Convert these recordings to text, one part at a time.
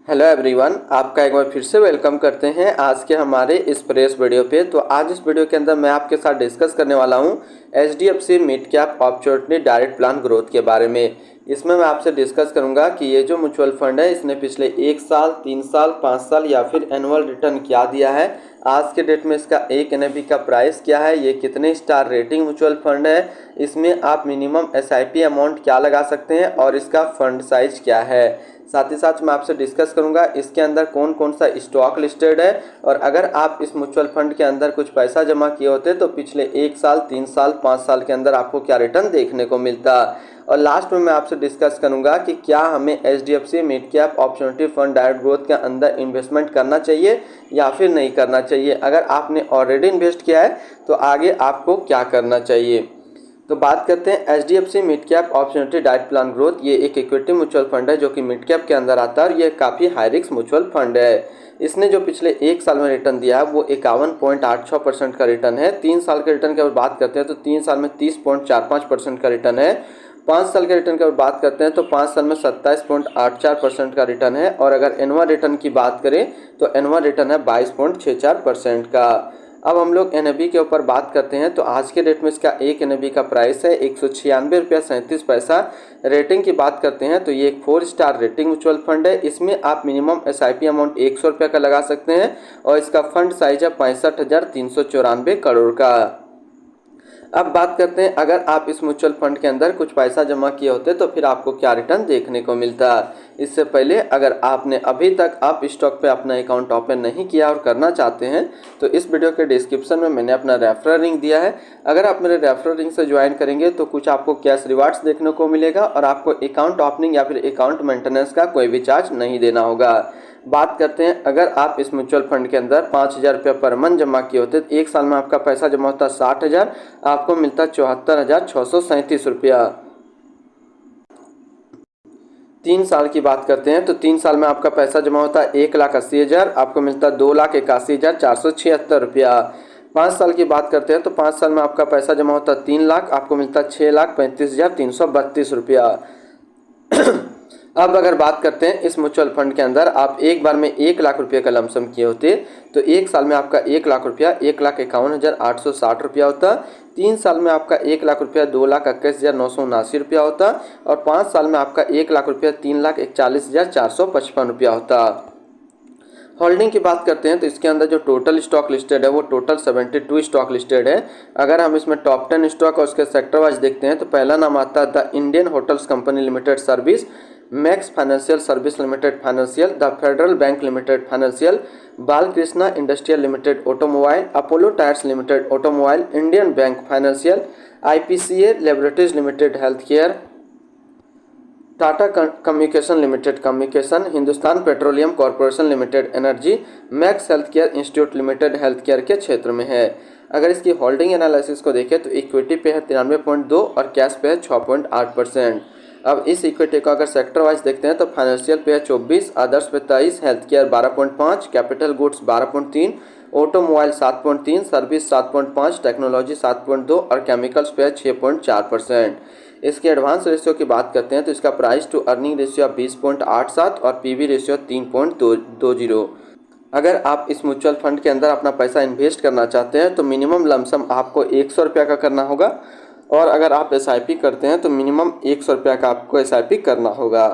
Hello everyone, आपका एक बार फिर से वेलकम करते हैं आज के हमारे इस प्रेस वीडियो पे। तो आज इस वीडियो के अंदर मैं आपके साथ डिस्कस करने वाला हूं HDFC mid cap opportunity direct plan growth के बारे में। इसमें मैं आपसे डिस्कस करूंगा कि ये जो म्यूचुअल फंड है इसने पिछले 1 साल, 3 साल, 5 साल या फिर एनुअल रिटर्न क्या दिया है, आज के डेट में इसका एक NAV का प्राइस क्या है, ये कितने स्टार रेटिंग म्यूचुअल फंड है, इसमें आप मिनिमम SIP अमाउंट क्या लगा सकते हैं और इसका फंड साइज क्या है। साथ ही साथ मैं आपसे डिस्कस करूंगा इसके अंदर कौन कौन सा स्टॉक लिस्टेड है और अगर आप इस म्यूचुअल फंड के अंदर कुछ पैसा जमा किए होते तो पिछले 1 साल, 3 साल, 5 साल के अंदर आपको क्या रिटर्न देखने को मिलता। और लास्ट में मैं आपसे डिस्कस करूंगा कि क्या हमें HDFC mid cap opportunity fund direct growth के अंदर इन्वेस्टमेंट करना चाहिए या फिर नहीं करना चाहिए। अगर आपने ऑलरेडी इन्वेस्ट किया है तो आगे आपको क्या करना चाहिए। तो बात करते हैं HDFC mid cap opportunity direct plan growth. ये एक इक्विटी म्यूचुअल फंड है जो कि मिड कैप के अंदर आता है और ये काफ़ी हाई रिस्क म्यूचुअल फंड है। इसने जो पिछले 1 साल में रिटर्न दिया है वो 51.86% का रिटर्न है। 3 साल के रिटर्न की अगर बात करते हैं तो 3 साल में 30.45% का रिटर्न है। 5 साल के रिटर्न की अगर बात करते हैं तो 5 साल में 27.84% का रिटर्न है और अगर एनुअल रिटर्न की बात करें तो एनुअल रिटर्न है 22.64% का। अब हम लोग NAV के ऊपर बात करते हैं तो आज के डेट में इसका एक NAV का प्राइस है 196.37 रुपया। रेटिंग की बात करते हैं तो ये एक 4 स्टार रेटिंग म्यूचुअल फंड है। इसमें आप मिनिमम SIP अमाउंट 100 रुपये का लगा सकते हैं और इसका फंड साइज है 65,394 करोड़ का। अब बात करते हैं अगर आप इस म्यूचुअल फंड के अंदर कुछ पैसा जमा किए होते तो फिर आपको क्या रिटर्न देखने को मिलता। इससे पहले अगर आपने अभी तक आप स्टॉक पे अपना अकाउंट ओपन नहीं किया और करना चाहते हैं तो इस वीडियो के डिस्क्रिप्शन में मैंने अपना रेफरल लिंक दिया है। अगर आप मेरे रेफरल लिंक से ज्वाइन करेंगे तो कुछ आपको कैश रिवार्ड्स देखने को मिलेगा और आपको अकाउंट ओपनिंग या फिर अकाउंट मेंटेनेंस का कोई भी चार्ज नहीं देना होगा। बात करते हैं अगर आप इस म्यूचुअल फंड के अंदर 5,000 रुपये पर मंथ जमा किए होते तो 1 साल में आपका पैसा जमा होता 60,000, आपको मिलता 74,637 रुपया। 3 साल की बात करते हैं तो 3 साल में आपका पैसा जमा होता है 1,80,000, आपको मिलता 2,81,476 रुपया। 5 साल की बात करते हैं तो 5 साल में आपका पैसा जमा होता 3 लाख, आपको मिलता 6,35,332 रुपया। अब अगर बात करते हैं इस म्यूचुअल फंड के अंदर आप एक बार में 1 लाख रुपये का लमसम किए होते तो 1 साल में आपका 1 लाख रुपया 1,51,860 रुपया होता। 3 साल में आपका 1 लाख रुपया 2,21,979 रुपया होता और 5 साल में आपका 1 लाख रुपया 3,41,455 रुपया होता। होल्डिंग की बात करते हैं तो इसके अंदर जो टोटल स्टॉक लिस्टेड है वो टोटल 72 स्टॉक लिस्टेड है। अगर हम इसमें टॉप 10 स्टॉक और उसके सेक्टर वाइज देखते हैं तो पहला नाम आता है the Indian hotels company limited service, max financial service limited financial, the federal bank limited financial, Balkrishna industrial limited automobile, Apollo tyres limited automobile, Indian bank financial, IPCA laboratories limited health care, Tata communication limited communication, Hindustan petroleum corporation limited energy, max health care institute limited health care के क्षेत्र में है। अगर इसकी holding analysis को देखें तो equity पे है 93.2 और कैश पे है 6.8%। अब इस इक्विटी को अगर सेक्टर वाइज देखते हैं तो फाइनेंशियल पे है 24, अदर्स पे 23, health care 12.5, capital goods 12.3, automobile 7.3, service 7.5, technology 7.2 और केमिकल्स पे है 6.4%। इसके एडवांस रेशियो की बात करते हैं तो इसका प्राइस टू अर्निंग रेशियो 20.87 और PB रेशियो 3.20। अगर आप इस म्यूचुअल फंड के अंदर अपना पैसा इन्वेस्ट करना चाहते हैं तो मिनिमम लमसम आपको 100 रुपये का करना होगा और अगर आप SIP करते हैं तो मिनिमम 100 रुपये का आपको SIP करना होगा।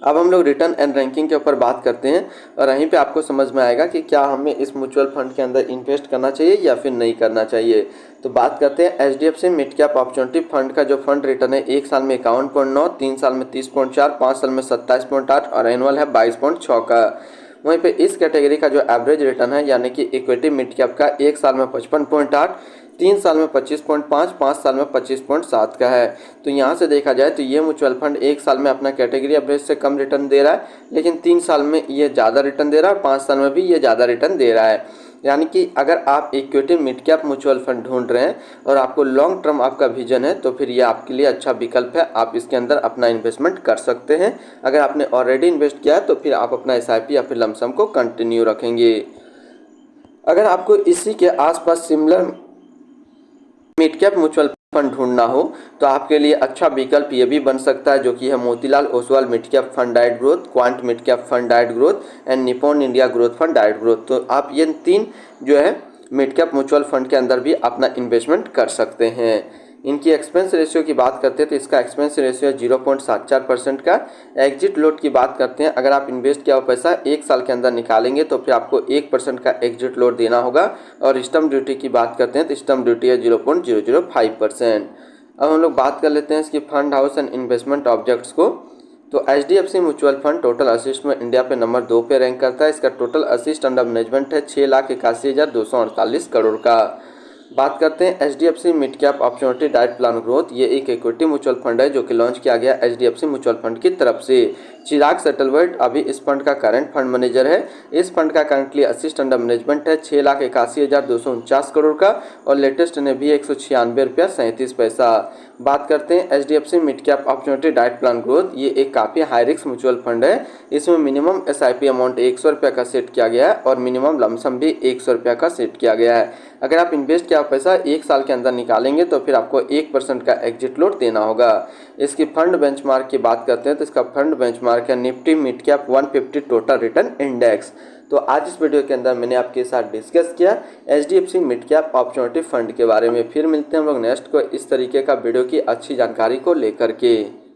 अब हम लोग रिटर्न एंड रैंकिंग के ऊपर बात करते हैं और यहीं पे आपको समझ में आएगा कि क्या हमें इस म्यूचुअल फंड के अंदर इन्वेस्ट करना चाहिए या फिर नहीं करना चाहिए। तो बात करते हैं HDFC mid cap opportunity fund का जो फंड रिटर्न है 1 साल में 51.9, 3 साल में 30.4, 5 साल में 27.8 और एनुअल है 22.6 का। वहीं पे इस कैटेगरी का जो एवरेज रिटर्न है यानी कि इक्विटी मिड कैप का 1 साल में 55.8, 3 साल में 25.5, 5 साल में 25.7 का है। तो यहाँ से देखा जाए तो ये म्यूचुअल फंड 1 साल में अपना कैटेगरी एवरेज से कम रिटर्न दे रहा है, लेकिन 3 साल में ये ज़्यादा रिटर्न दे रहा है और 5 साल में भी ये ज़्यादा रिटर्न दे रहा है। यानी कि अगर आप equity mid cap mutual fund ढूंढ रहे हैं और आपको लॉन्ग टर्म आपका विजन है तो फिर ये आपके लिए अच्छा विकल्प है, आप इसके अंदर अपना इन्वेस्टमेंट कर सकते हैं। अगर आपने ऑलरेडी इन्वेस्ट किया है तो फिर आप अपना SIP या फिर लमसम को कंटिन्यू रखेंगे। अगर आपको इसी के आसपास similar mid cap mutual fund ढूंढना हो तो आपके लिए अच्छा विकल्प ये भी बन सकता है, जो कि है Motilal Oswal mid cap fund diet growth, quant mid cap fund diet growth and Nippon India growth fund diet growth. तो आप ये 3 जो है मिड कैप म्यूचुअल फंड के अंदर भी अपना इन्वेस्टमेंट कर सकते हैं। इनकी एक्सपेंस रेशियो की बात करते हैं तो इसका एक्सपेंस रेशियो है 0.74% का। एग्जिट लोड की बात करते हैं, अगर आप इन्वेस्ट किया हुआ पैसा 1 साल के अंदर निकालेंगे तो फिर आपको 1% का एग्जिट लोड देना होगा। और स्टम्प ड्यूटी की बात करते हैं तो स्टम्प ड्यूटी है 0.005%। अब हम लोग बात कर लेते हैं इसकी fund house and investment objects को। तो HDFC mutual fund total assist में इंडिया पे नंबर 2 पे रैंक करता है। इसका टोटल असिस्ट अंडर मैनेजमेंट है 6,81,248 करोड़ का। बात करते हैं HDFC mid cap opportunity diet plan growth. ये एक इक्विटी म्यूचुअल फंड है जो कि लॉन्च किया गया HDFC म्यूचुअल फंड की तरफ से। चिराग सेटलवर्ड अभी इस फंड का करंट फंड मैनेजर है। इस फंड का करंटली असिस्ट अंडर मैनेजमेंट है 6,81,249 करोड़ का और लेटेस्ट ने भी 196 रुपया 37 पैसा। बात करते हैं HDFC mid cap opportunity diet plan growth. ये एक काफ़ी हाई रिस्क म्यूचुअल फंड है। इसमें मिनिमम SIP अमाउंट 100 रुपये का सेट किया गया है और मिनिमम लमसम भी 100 रुपये का सेट किया गया है। अगर आप इन्वेस्ट किया पैसा 1 साल के अंदर निकालेंगे तो फिर आपको 1% का एग्जिट लोड देना होगा। इसकी फंड बेंचमार्क की बात करते हैं तो इसका फंड बेंचमार्क है Nifty mid cap 150 total return index. तो आज इस वीडियो के अंदर मैंने आपके साथ डिस्कस किया HDFC mid cap opportunity fund के बारे में। फिर मिलते हैं हम लोग नेक्स्ट को इस तरीके का वीडियो की अच्छी जानकारी को लेकर के।